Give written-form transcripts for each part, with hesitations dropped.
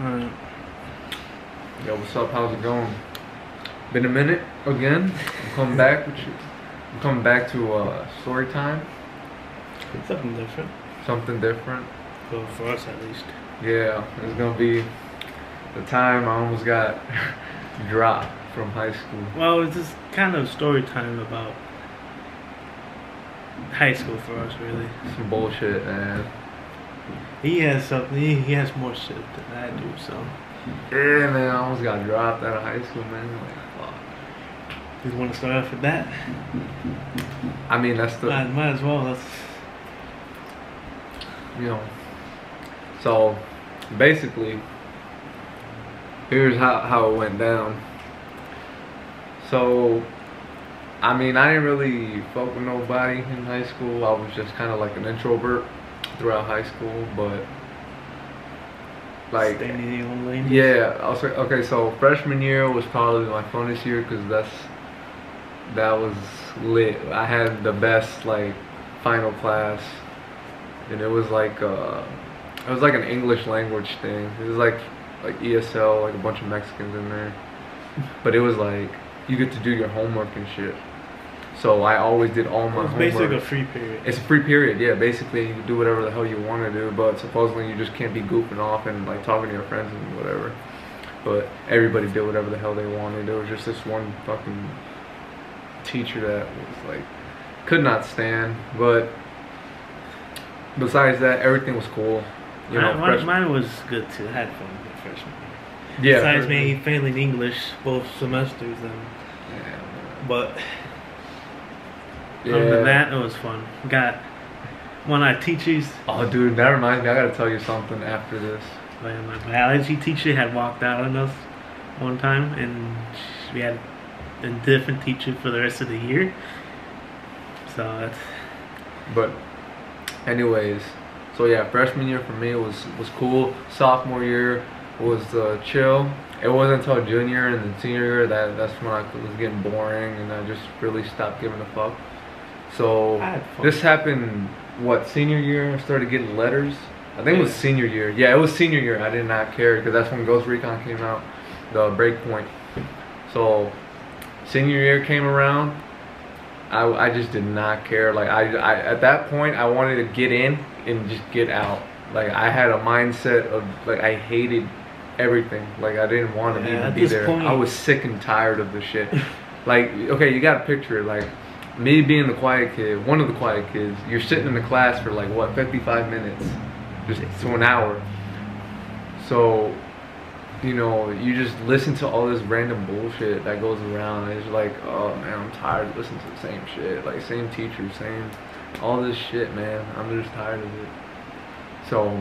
Alright. Yo, what's up? How's it going? Been a minute again. I'm coming back with you. I'm coming back to Storytime. Something different. Something different. Well, for us at least. Yeah, it's gonna be the time I almost got dropped from high school. Well, it's just kind of story time about high school for us, really. Some bullshit, man. He has something. He has more shit than I do, so. Yeah, man, I almost got dropped out of high school, man. Like, fuck. You want to start off with that? I mean, that's the. Might as well. That's. You know. So, basically, here's how it went down. So, I mean, I didn't really fuck with nobody in high school. I was just kind of like an introvert throughout high school, but like, staying in your own lane. yeah. Okay, so freshman year was probably my funnest year because that was lit. I had the best like final class, and it was like an English language thing. It was like ESL, like a bunch of Mexicans in there, but it was like you get to do your homework and shit. So I always did all my homework. It's basically a free period. It's a free period, yeah. Basically, you can do whatever the hell you want to do, but supposedly you just can't be goofing off and like talking to your friends and whatever. But everybody did whatever the hell they wanted. There was just this one fucking teacher that was like, could not stand. But besides that, everything was cool. You know, mine was good too. I had fun with freshman year. Yeah. Besides me failing English both semesters, and but. Yeah. Other than that, it was fun. Got one of our teachers. Oh, dude, that reminds me. I gotta tell you something after this. My biology teacher had walked out on us one time, and we had a different teacher for the rest of the year. So that's. But, anyways, so yeah, freshman year for me was cool. Sophomore year was chill. It wasn't until junior and then senior year that's when I was getting boring, and I just really stopped giving a fuck. So this happened, what, senior year? I started getting letters. I think it was senior year. Yeah, it was senior year. I did not care because that's when Ghost Recon came out, the Breakpoint. So senior year came around. I just did not care. Like I at that point I wanted to get in and just get out. Like I had a mindset of like I hated everything. Like I didn't want to even be there. I was sick and tired of the shit. Like, okay, you got to picture it, like me being the quiet kid, one of the quiet kids. You're sitting in the class for like what, 55 minutes, just to an hour. So, you know, you just listen to all this random bullshit that goes around. And it's like, oh man, I'm tired of listening to the same shit, like same teacher, same all this shit, man. I'm just tired of it. So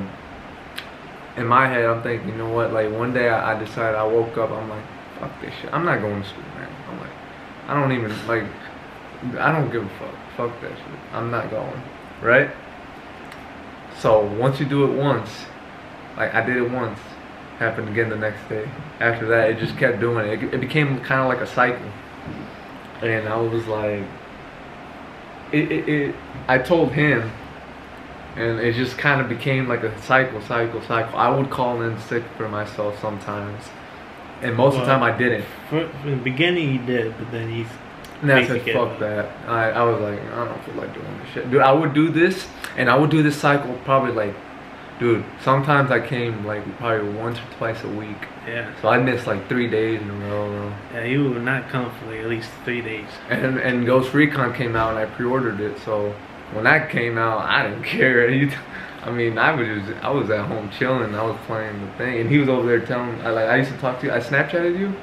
in my head, I'm thinking, you know what? Like one day I decided, I woke up, I'm like, fuck this shit. I'm not going to school, man. I'm like, I don't even like. I don't give a fuck. Fuck that shit. I'm not going. Right? So once you do it once, like I did it once, happened again the next day. After that, it just kept doing it. It became kind of like a cycle. And I was like, I told him, and it just kind of became like a cycle. I would call in sick for myself sometimes. And most of the time I didn't. In the beginning he did, but then he's. And I said, fuck that. I was like, I don't feel like doing this shit. Dude, I would do this, and I would do this cycle probably like, dude, sometimes I came like probably once or twice a week. Yeah. So I missed like 3 days in a row. Yeah, you would not come for like at least 3 days. And Ghost Recon came out, and I pre-ordered it, so when that came out, I didn't care. I mean, I was at home chilling, I was playing the thing, and he was over there telling, I used to talk to you, I Snapchatted you?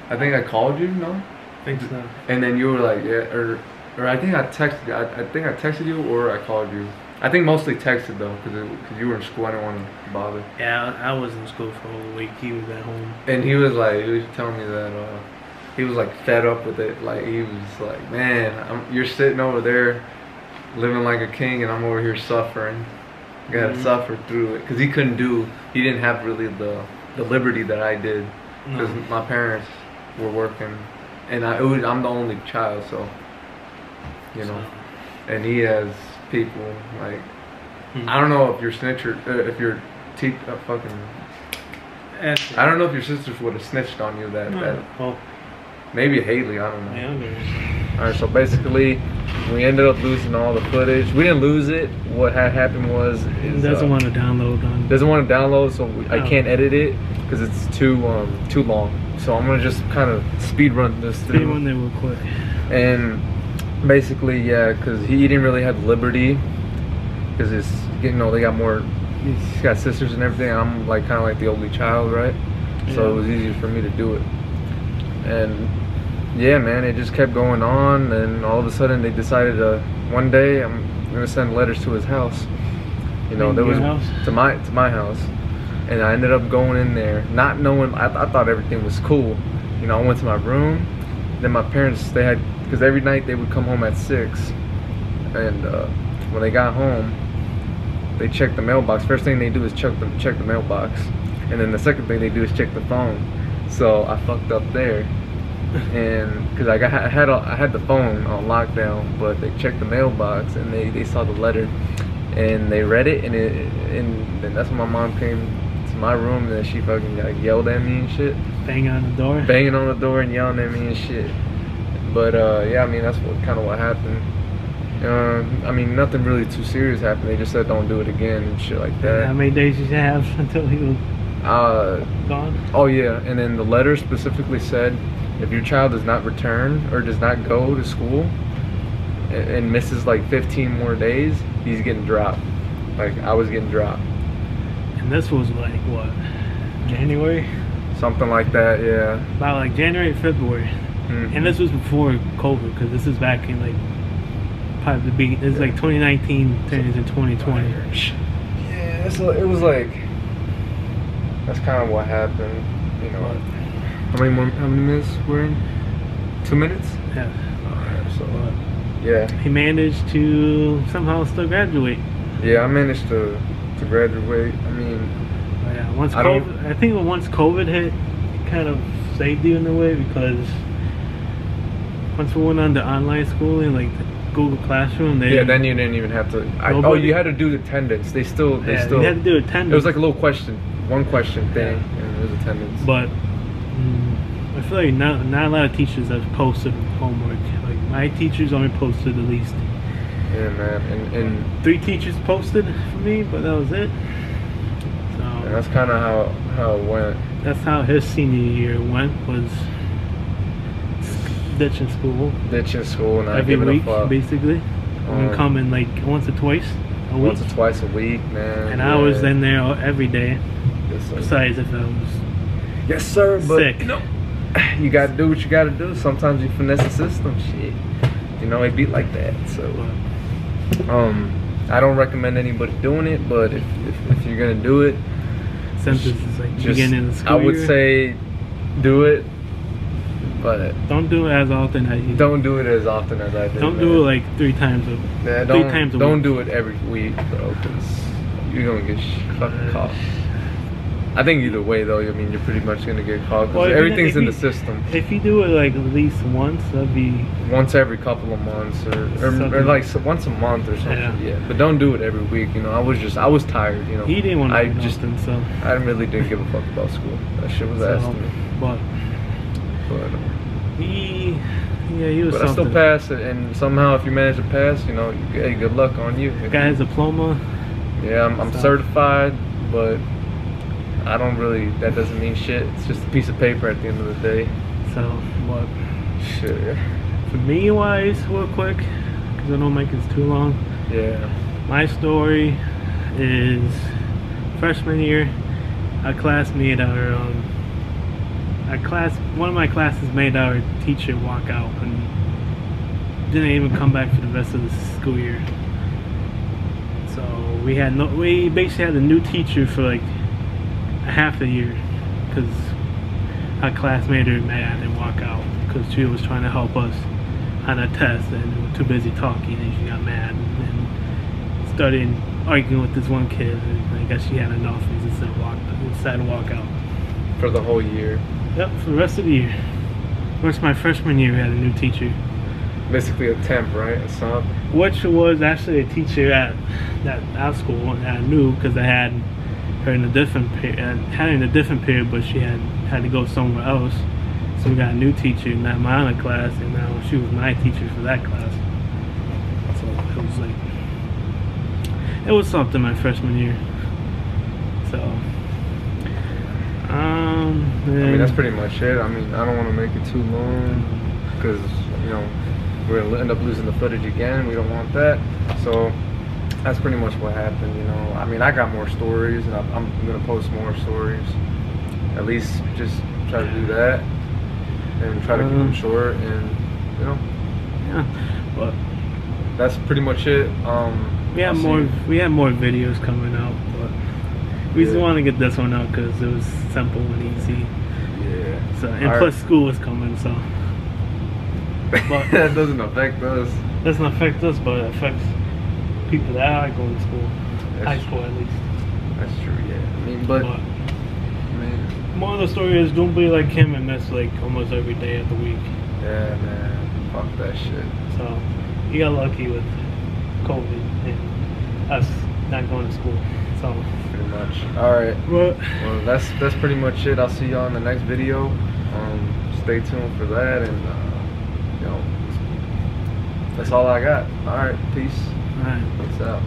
I think I called you, no? I think so. And then you were like, yeah, or I think I texted you. I think I texted you or I called you. I think mostly texted though, because you were in school. I didn't want to bother. Yeah, I was in school for a whole week. He was at home. And he was telling me that he was like fed up with it. Like he was like, man, you're sitting over there, living like a king, and I'm over here suffering. I gotta suffer through it because he didn't have really the liberty that I did because my parents were working. And I'm the only child, so, you know, and he has people, like, I don't know if you're snitch or if you're fucking, That's I don't know if your sisters would have snitched on you. Well, Maybe Haley. I don't know. yeah, All right. So basically, we ended up losing all the footage. We didn't lose it. What had happened was doesn't want to download on. Doesn't want to download, so I can't edit it because it's too long. So I'm gonna just kind of speed run this through. Speed run there real quick. And basically, yeah, because he didn't really have liberty because it's they got more. He's got sisters and everything. I'm like kind of like the only child, right? Yeah. So it was easier for me to do it. And yeah, man, it just kept going on, and all of a sudden they decided one day I'm gonna send letters to his house. There was house? to my house, and I ended up going in there, not knowing. I thought everything was cool. I went to my room. Then my parents, because every night they would come home at 6, and when they got home, they checked the mailbox. First thing they do is check the mailbox, and then the second thing they do is check the phone. So I fucked up there, and because I had the phone on lockdown, but they checked the mailbox and they saw the letter, and they read it, and then that's when my mom came to my room, and then she fucking yelled at me and shit. Banging on the door and yelling at me and shit. But yeah, I mean that's kind of what happened. I mean nothing really too serious happened. They just said don't do it again and shit like that. How many days did you have until he was gone? Oh yeah, and then the letter specifically said if your child does not return or does not go to school and misses like 15 more days, he's getting dropped. Like I was getting dropped. And this was like what, January? Something like that, yeah. About like January, February. Mm-hmm. And this was before COVID, because this is back in like probably the beginning. This is like 2019 turning into 2020. Yeah, so it was like that's kind of what happened. How many minutes we're in? 2 minutes? Yeah. Alright, so yeah. He managed to somehow still graduate. Yeah, I managed to graduate. I mean, yeah, I think once COVID hit, it kind of saved you in a way, because once we went on to online schooling, like the Google Classroom, then you didn't even have to. You had to do attendance. They still. You had to do attendance. It was like a little one question thing, and it was attendance. But I feel like not a lot of teachers have posted homework. Like my teachers only posted the least. Yeah, man, and 3 teachers posted for me, but that was it. So and that's kind of how it went. That's how his senior year went, was ditching school. And not every giving week, a fuck. Basically. Coming like once or twice a week. Once or twice a week, man. And I was in there every day. Yes, sir. Besides if I was yes, sir, but sick. You gotta do what you gotta do. Sometimes you finesse the system, shit. It be like that. So, I don't recommend anybody doing it, but if you're gonna do it, since this is like beginning of the school I would year, say do it, but don't do it as often as you. Don't do it as often as I do. Don't do it like 3 times a yeah, 3 times a week. Don't do it every week, bro, because you're gonna get fucking caught. I think either way, though, I mean, you're pretty much gonna get caught because everything's in the system. If you do it like at least once, that'd be once every couple of months, or like once a month or something. Yeah, but don't do it every week. I was tired. He didn't want to do nothing, so I really didn't give a fuck about school. That shit was ass to me. But he was. But I still passed it, and somehow, if you manage to pass, hey, good luck on you. Got his diploma. Yeah, I'm certified, but I don't really. That doesn't mean shit. It's just a piece of paper at the end of the day. So what? Shit. For me, wise, real quick, because I don't make this too long. Yeah. My story is freshman year. One of my classes made our teacher walk out and didn't even come back for the rest of the school year. So we basically had a new teacher for like a half a year, because our class made her mad and walk out because she was trying to help us on a test, and we were too busy talking, and she got mad and started arguing with this one kid, and I guess she had enough and just decided to walk out. For the whole year? Yep, for the rest of the year. Whereas my freshman year we had a new teacher. Basically a temp, right? A sub? Which was actually a teacher at our school that I knew, because I had her in a different period, had her in a different period, but she had to go somewhere else. So we got a new teacher in that minor class, and now she was my teacher for that class. So it was like, it was something my freshman year. So, I mean, that's pretty much it. I mean, I don't want to make it too long because, you know, we're going to end up losing the footage again. We don't want that. So that's pretty much what happened, you know. I mean, I got more stories, and I'm going to post more stories. At least just try to do that and try to keep them short, and, you know. Yeah, but that's pretty much it. We had more videos coming out, but we just want to get this one out because it was simple and easy. Yeah. So, and plus school is coming, so. But that doesn't affect us. Doesn't affect us, but it affects people that are going to school, high school at least. That's true. Yeah. I mean, but man, more of the story is don't be like him and miss like almost every day of the week. Yeah, man. Fuck that shit. So you got lucky with COVID and us not going to school. So pretty much. All right. Well, that's pretty much it. I'll see y'all in the next video. Stay tuned for that, and you know, that's all I got. All right. Peace. All right. Peace out.